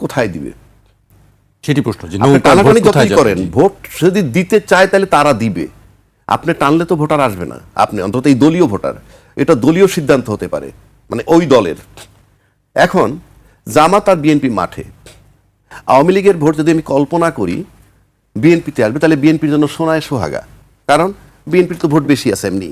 কোথায় দিবে? সেটি প্রশ্ন যে আপনি টানাটানি যতই করেন, ভোট যদি দিতে চায় তাহলে তারা দিবে, আপনি টানলে তো ভোটার আসবে না। আপনি অন্তত এই দলীয় ভোটার, এটা দলীয় সিদ্ধান্ত হতে পারে, মানে ওই দলের। এখন জামাত আর বিএনপি মাঠে, আওয়ামী লীগের ভোট যদি আমি কল্পনা করি বিএনপিতে আসবে, তাহলে বিএনপির জন্য সোনায় সোহাগা। কারণ বিএনপির তো ভোট বেশি আছে এমনি,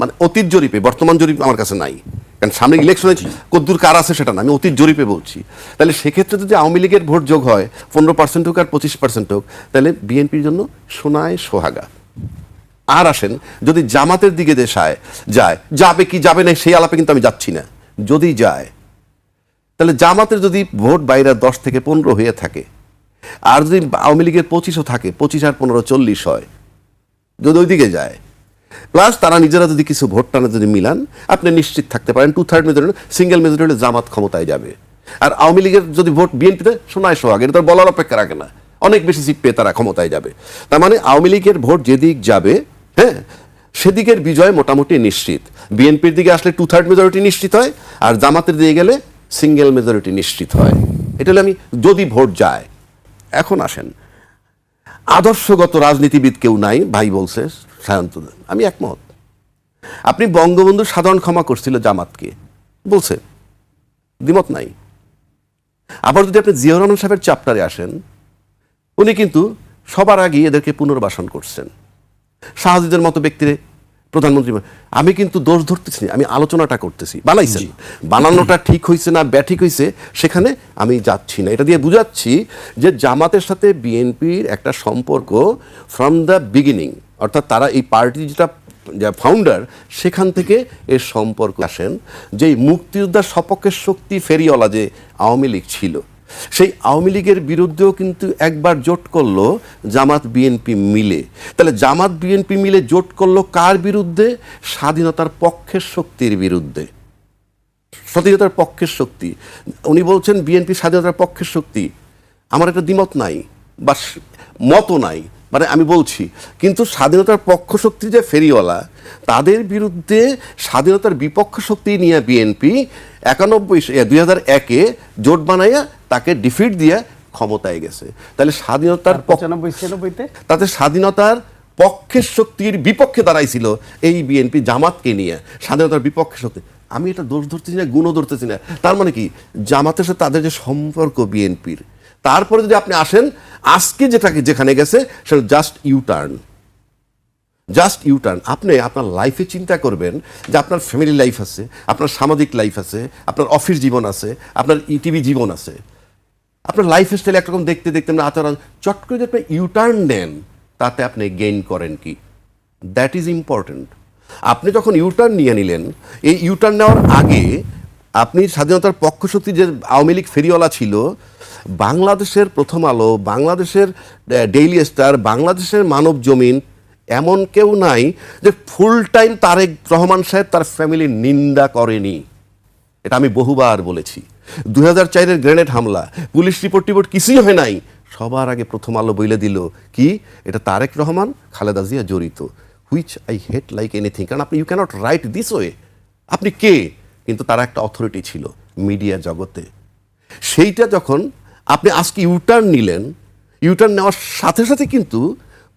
মানে অতীত জরিপে, বর্তমান জরিপ আমার কাছে নাই, কারণ সামনে ইলেকশনে কদ্দূর কার আছে সেটা না, আমি অতীত জরিপে বলছি। তাহলে সেক্ষেত্রে যদি আওয়ামী লীগের ভোট যোগ হয় 15% হোক আর 25% হোক, তাহলে বিএনপির জন্য সোনায় সোহাগা। আর আসেন, যদি জামাতের দিকে যায়, যাবে কি যাবে না সেই আলাপে কিন্তু আমি যাচ্ছি না, যদি যায় তাহলে জামাতের যদি ভোট বাইরে 10 থেকে 15 হয়ে থাকে, আর যদি আওয়ামী লীগের 25ও থাকে, 25 আর 15 40 হয়, যদি ওইদিকে যায়, প্লাস তারা নিজেরা যদি কিছু ভোট টানা যদি মিলান, আপনি নিশ্চিত থাকতে পারেন 2/3 মেজরিটি, সিঙ্গেল মেজরিটি হলে জামাত ক্ষমতায় যাবে। আর আওয়ামী লীগের যদি ভোট বিএনপিতে সোনায় সোহাগ, এটা তো বলার অপেক্ষা রাখে না, অনেক বেশি সিট পেয়ে তারা ক্ষমতায় যাবে। তার মানে আওয়ামী লীগের ভোট যেদিক যাবে, হ্যাঁ, সেদিকের বিজয় মোটামুটি নিশ্চিত। বিএনপির দিকে আসলে 2/3 মেজরিটি নিশ্চিত হয়, আর জামাতের দিকে গেলে সিঙ্গেল মেজরিটি নিশ্চিত হয়। এটা হলে আমি যদি ভোট যায়। এখন আসেন, আদর্শগত রাজনীতিবিদ কেউ নাই ভাই বলছে সায়ন্ত, আমি একমত। আপনি বঙ্গবন্ধু সাধারণ ক্ষমা করছিল জামাতকে বলছে, দ্বিমত নাই। আবার যদি আপনি জিয়াউর রহমান সাহেবের চ্যাপ্টারে আসেন, উনি কিন্তু সবার আগে এদেরকে পুনর্বাসন করছেন, শাহজিদের মতো ব্যক্তিরে প্রধানমন্ত্রী। আমি কিন্তু দোষ ধরতেছি না, আমি আলোচনাটা করতেছি। বানাইছেন, বানানোটা ঠিক হয়েছে না ব্যাঠিক হয়েছে সেখানে আমি যাচ্ছি না। এটা দিয়ে বুঝাচ্ছি যে জামাতের সাথে বিএনপির একটা সম্পর্ক ফ্রম দ্য বিগিনিং, অর্থাৎ তারা এই পার্টি যেটা ফাউন্ডার, সেখান থেকে এর সম্পর্ক আসেন। যেই মুক্তিযোদ্ধার সপক্ষের শক্তি ফেরিওয়ালা যে আওয়ামী লীগ ছিল, সেই আওয়ামী লীগের বিরুদ্ধেও কিন্তু একবার জোট করলো জামাত বিএনপি মিলে। তাহলে জামাত বিএনপি মিলে জোট করলো কার বিরুদ্ধে? স্বাধীনতার পক্ষের শক্তির বিরুদ্ধে। স্বাধীনতার পক্ষের শক্তি, উনি বলছেন বিএনপি স্বাধীনতার পক্ষের শক্তি, আমার একটা দ্বিমত নাই বা মতও নাই, মানে আমি বলছি, কিন্তু স্বাধীনতার পক্ষ শক্তি যে ফেরিওয়ালা, তাদের বিরুদ্ধে স্বাধীনতার বিপক্ষ শক্তি নিয়ে বিএনপি 2001-এ জোট বানাইয়া তাকে ডিফিট দিয়ে ক্ষমতায় গেছে। তাহলে স্বাধীনতার 95-96-তে তাতে স্বাধীনতার পক্ষের শক্তির বিপক্ষে দাঁড়াইছিল এই বিএনপি জামাতকে নিয়ে, স্বাধীনতার বিপক্ষে শক্তি। আমি এটা দোষ ধরতেছি না, গুণও ধরতেছি না। তার মানে কি, জামাতের সাথে তাদের যে সম্পর্ক বিএনপির, তারপরে যদি আপনি আসেন আজকে যেখানে গেছে সেটা জাস্ট ইউটার্ন। আপনি আপনার লাইফে চিন্তা করবেন যে আপনার ফ্যামিলি লাইফ আছে, আপনার সামাজিক লাইফ আছে, আপনার অফিস জীবন আছে, আপনার ইটিভি জীবন আছে, আপনার লাইফ স্টাইল একরকম দেখতে দেখতে আচরণ, চট করে যদি আপনি ইউটার্ন নেন, তাতে আপনি গেইন করেন কি? That is important. আপনি যখন ইউটার্ন নিয়ে নিলেন, এই ইউটার্ন নেওয়ার আগে আপনি স্বাধীনতার পক্ষশক্তি যে আওয়ামী লীগ ফেরিওয়ালা ছিল, বাংলাদেশের প্রথম আলো, বাংলাদেশের ডেইলি স্টার, বাংলাদেশের মানব জমিন, এমন কেউ নাই যে ফুল টাইম তারেক রহমান সাহেব তার ফ্যামিলির নিন্দা করেনি। এটা আমি বহুবার বলেছি। 2004-এর গ্রেনেড হামলা, পুলিশ রিপোর্ট কিছুই হয় নাই, সবার আগে প্রথম আলো বইলে দিল কি, এটা তারেক রহমান, খালেদা জিয়া জড়িত। Which I hate like anything, কারণ আপনি you can't write this way. আপনি কে? কিন্তু তারা একটা অথরিটি ছিল মিডিয়া জগতে। সেইটা যখন আপনি আজকে ইউটার্ন নিলেন, ইউটার্ন নেওয়ার সাথে সাথে কিন্তু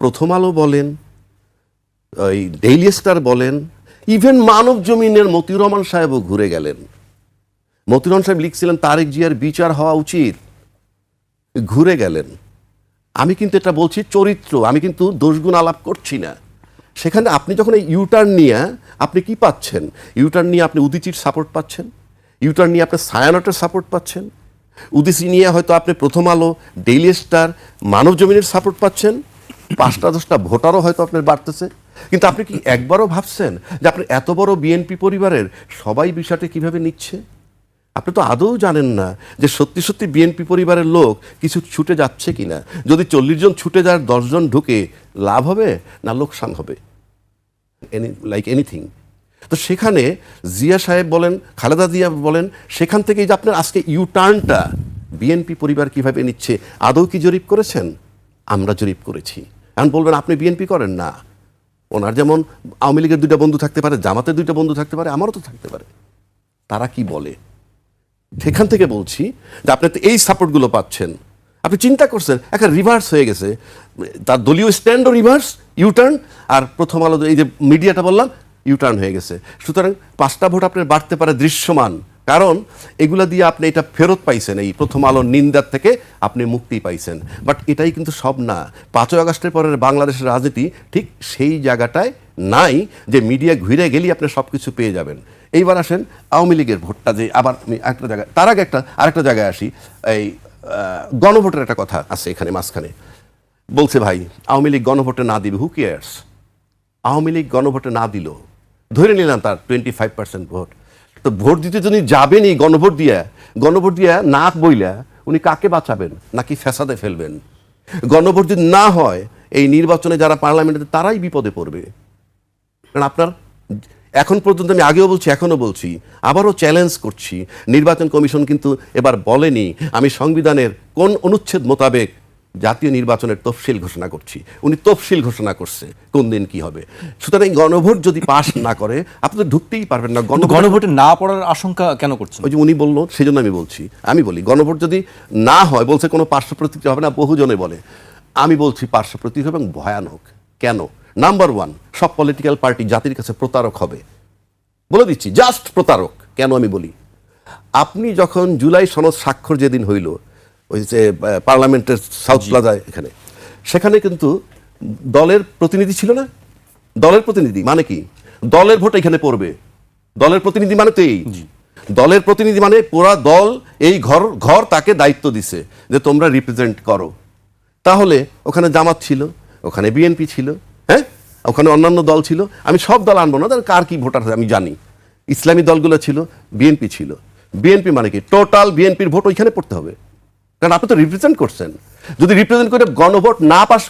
প্রথম আলো বলেন, ওই ডেইলি স্টার বলেন, ইভেন মানব জমিনের মতিউর রহমান সাহেবও ঘুরে গেলেন। মতিউর রহমান সাহেব লিখছিলেন তারেক জিয়ার বিচার হওয়া উচিত, ঘুরে গেলেন। আমি কিন্তু এটা বলছি চরিত্র, আমি কিন্তু দোষগুণ আলাপ করছি না। সেখানে আপনি যখন এই ইউটার্ন নিয়ে আপনি কি পাচ্ছেন? ইউটার্ন নিয়ে আপনি উদীচীর সাপোর্ট পাচ্ছেন, ইউটার্ন নিয়ে আপনি ছায়ানটের সাপোর্ট পাচ্ছেন, উদীচী নিয়ে হয়তো আপনি প্রথম আলো, ডেইলি স্টার, মানব জমিনের সাপোর্ট পাচ্ছেন, 5-10টা ভোটারও হয়তো আপনার বাড়তেছে। কিন্তু আপনি কি একবারও ভাবছেন যে আপনি এত বড় বিএনপি পরিবারের সবাই বিষয়টা কিভাবে নিচ্ছে? আপনি তো আদৌ জানেন না যে সত্যি সত্যি বিএনপি পরিবারের লোক কিছু ছুটে যাচ্ছে কিনা। যদি 40 জন ছুটে যাওয়ার 10 জন ঢুকে, লাভ হবে না লোকসান হবে? Like anything. তো সেখানে জিয়া সাহেব বলেন, খালেদা জিয়া বলেন, সেখান থেকেই যে আপনার আজকে ইউটার্নটা বিএনপি পরিবার কিভাবে নিচ্ছে, আদৌ কি জরিপ করেছেন? আমরা জরিপ করেছি। এখন বলবেন আপনি বিএনপি করেন না। ওনার যেমন আওয়ামী লীগের 2টা বন্ধু থাকতে পারে, জামাতের 2টা বন্ধু থাকতে পারে, আমারও তো থাকতে পারে। তারা কি বলে? সেখান থেকে বলছি যে আপনি তো এই সাপোর্টগুলো পাচ্ছেন, আপনি চিন্তা করছেন একটা রিভার্স হয়ে গেছে, তার দলীয় স্ট্যান্ডও রিভার্স ইউটার্ন, আর প্রথম আলো এই যে মিডিয়াটা বললাম ইউটার্ন হয়ে গেছে। সুতরাং 5টা ভোট আপনার বাড়তে পারে দৃশ্যমান, কারণ এগুলা দিয়ে আপনি এটা ফেরত পাইছেন, এই প্রথম আলোর নিন্দার থেকে আপনি মুক্তি পাইছেন। বাট এটাই কিন্তু সব না। 5ই আগস্টের পরের বাংলাদেশের রাজনীতি ঠিক সেই জায়গাটায় নাই যে মিডিয়া ঘুরে গেলেই আপনি সব কিছু পেয়ে যাবেন। এইবার আসেন আওয়ামী লীগের ভোটটা, যে আবার আমি একটা জায়গায়, তার আগে আরেকটা জায়গায় আসি। এই গণভোটের একটা কথা আছে এখানে মাঝখানে, বলছে ভাই আওয়ামী লীগ গণভোটে না দিবে, হু কেয়ার্স। আওয়ামী লীগ গণভোটে না দিল, ধরে নিলাম তার 25% ভোট, তো ভোট দিতে যদি যাবেনই গণভোট দিয়া নাক বইলা উনি কাকে বাঁচাবেন, নাকি ফ্যাসাদে ফেলবেন? গণভোট যদি না হয় এই নির্বাচনে যারা পার্লামেন্টে তারাই বিপদে পড়বে। কারণ আপনার এখন পর্যন্ত, আমি আগেও বলছি এখনো বলছি, আবারও চ্যালেঞ্জ করছি, নির্বাচন কমিশন কিন্তু এবার বলেনি আমি সংবিধানের কোন অনুচ্ছেদ মোতাবেক জাতীয় নির্বাচনের তফসিল ঘোষণা করছি। উনি তফসিল ঘোষণা করছে কোন দিন কি হবে। সুতরাং গণভোট যদি পাস না করে আপনি তো ঢুকতেই পারবেন না। গণভোটে না পড়ার আশঙ্কা কেন করছেন? ওই যে উনি বললো, সেই জন্য আমি বলি গণভোট যদি না হয়, বলছে কোনো পার্শ্ব প্রতিক্রিয়া হবে না, বহুজনে বলে। আমি বলছি পার্শ্ব প্রতিক্রিয়া এবং ভয়ানক। কেন? নাম্বার 1, সব পলিটিক্যাল পার্টি জাতির কাছে প্রতারক হবে, বলে দিচ্ছি, জাস্ট প্রতারক। কেন আমি বলি, আপনি যখন জুলাই সনদ স্বাক্ষর যেদিন হইল ওই যে পার্লামেন্টের সাউথ প্লাজায় এখানে, সেখানে কিন্তু দলের প্রতিনিধি ছিল না। দলের প্রতিনিধি মানে কি? দলের ভোট এখানে পড়বে। দলের প্রতিনিধি মানে তো এই দলের প্রতিনিধি মানে পুরা দল, এই ঘর তাকে দায়িত্ব দিছে যে তোমরা রিপ্রেজেন্ট করো। তাহলে ওখানে জামাত ছিল, ওখানে বিএনপি ছিল, হ্যাঁ, ওখানে অন্যান্য দল ছিল। আমি সব দল আনবো না, তার কার কি ভোটার আমি জানি। ইসলামী দলগুলো ছিল, বিএনপি ছিল। বিএনপি মানে কি? টোটাল বিএনপির ভোট ওইখানে পড়তে হবে, কারণ আপনি তো রিপ্রেজেন্ট করছেন। যদি রিপ্রেজেন্ট করে গণভোট না পাস,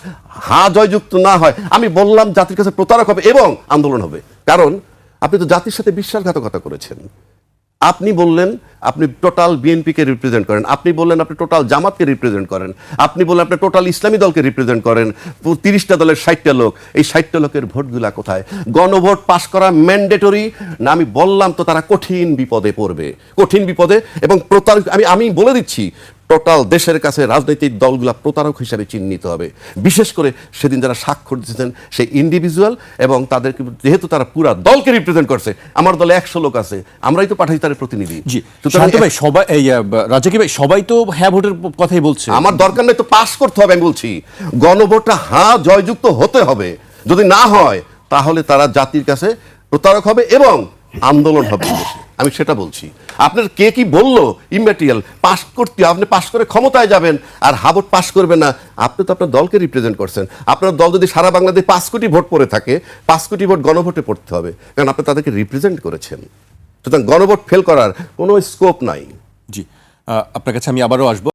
জয়যুক্ত না হয়, আমি বললাম জাতির কাছে প্রতারক হবে এবং আন্দোলন হবে। কারণ আপনি তো জাতির সাথে বিশ্বাসঘাতকতা করেছেন। আপনি বললেন আপনি টোটাল বিএনপিকে রিপ্রেজেন্ট করেন, আপনি বললেন আপনি টোটাল জামাতকে রিপ্রেজেন্ট করেন, আপনি বললেন আপনি টোটাল ইসলামী দলকে রিপ্রেজেন্ট করেন। 30টা দলের 60টা লোক, এই 60টা লোকের ভোটগুলা কোথায়? গণভোট পাস করা ম্যান্ডেটরি না? আমি বললাম তো তারা কঠিন বিপদে পড়বে, কঠিন বিপদে। এবং প্রতারক, আমি বলে দিচ্ছি, টোটাল দেশের কাছে রাজনৈতিক দলগুলা প্রতারক হিসাবে চিহ্নিত হবে। বিশেষ করে সেদিন যারা স্বাক্ষর দিয়েছেন সেই ইন্ডিভিজুয়াল, এবং তাদেরকে যেহেতু তারা পুরা দলকে রিপ্রেজেন্ট করছে। আমার দলে 100 লোক আছে, আমরাই তো পাঠাই তাদের প্রতিনিধি। জি, শান্ত ভাই, সবাই এই রাজাকি ভাই সবাই তো হ্যাঁ ভোটের কথাই বলছে। আমার দরকার নেই তো, পাস করতে হবে। আমি বলছি গণভোটটা জয়যুক্ত হতে হবে। যদি না হয় তাহলে তারা জাতির কাছে প্রতারক হবে এবং আন্দোলন হবে। আমি সেটা বলছি। আপনার কে কি বললো ইম্যাটেরিয়াল, পাস করতে, আপনি পাস করে ক্ষমতায় যাবেন আর ভোট পাস করবেন না। আপনি তো আপনার দলকে রিপ্রেজেন্ট করছেন। আপনার দল যদি সারা বাংলাদেশে 5 কোটি ভোট পড়ে থাকে, 5 কোটি ভোট গণভোটে পড়তে হবে, কারণ আপনি তাদেরকে রিপ্রেজেন্ট করেছেন। সুতরাং গণভোট ফেল করার কোনো স্কোপ নাই। জি, আপনার কাছে আমি আবারও আসবো।